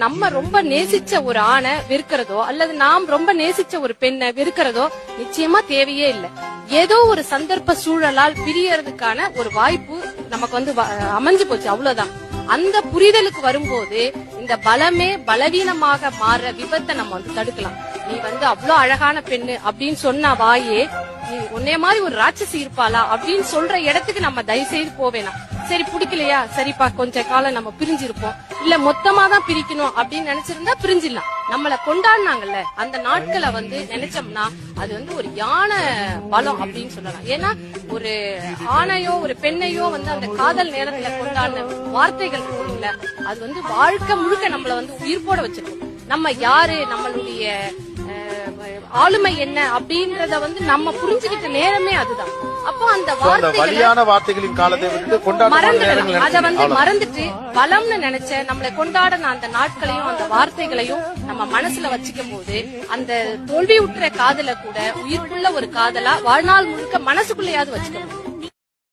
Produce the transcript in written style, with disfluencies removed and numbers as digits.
நம்ம ரொம்ப நேசிச்ச ஒரு ஆணை வெறுக்கிறதோ அல்லது நாம் ரொம்ப நேசிச்ச ஒரு பெண்ணை வெறுக்கிறதோ நிச்சயமா தேவையே இல்லை. ஏதோ ஒரு சந்தர்ப்ப சூழலால் பிரியறதுக்கான ஒரு வாய்ப்பு நமக்கு வந்து அமைஞ்சு போச்சு, அவ்வளவுதான். அந்த புரிதலுக்கு வரும்போது இந்த பலமே பலவீனமாக மாற விபத்தை நம்ம வந்து தடுக்கலாம். நீ வந்து அவ்வளவு அழகான பெண்ணு அப்படின்னு சொன்ன வாயே நீ உன்னைய மாதிரி ஒரு ராட்சசி இருப்பாளா அப்படின்னு சொல்ற இடத்துக்கு நம்ம தயவு செய்து போவேணாம். சரி பிடிக்கலையா, சரிப்பா கொஞ்ச காலம் நம்ம பிரிஞ்சிருப்போம், இல்ல மொத்தமா தான் பிரிக்கணும் அப்படின்னு நினைச்சிருந்தா பிரிஞ்சிடலாம். நம்மள கொண்டாடினாங்கல்ல அந்த நாட்களை வந்து நினைச்சோம்னா அது வந்து ஒரு யானை பலம் அப்படின்னு சொல்லலாம். ஏன்னா ஒரு ஆணையோ ஒரு பெண்ணையோ வந்து அந்த காதல் நேரத்துல கொண்டாடின வார்த்தைகள் இருக்குல்ல, அது வந்து வாழ்க்கை முழுக்க நம்மள வந்து உயிர்ப்போட வச்சிருக்கும். நம்ம யாரு, நம்மளுடைய ஆளுமை என்ன அப்படின்றத வந்து நம்ம புரிஞ்சுக்கிட்ட நேரமே அதுதான். அப்போ அந்த வார்த்தைகளின் காலத்தை மறந்துடலாம். அத வந்து மறந்துட்டு பலம்னு நினைச்ச நம்மளை கொண்டாடின அந்த நாட்களையும் அந்த வார்த்தைகளையும் நம்ம மனசுல வச்சுக்கும் போது அந்த தோல்வி உற்ற காதல கூட உயிர்ப்புள்ள ஒரு காதலா வாழ்நாள் முழுக்க மனசுக்குள்ளேயாவது வச்சுக்கணும்.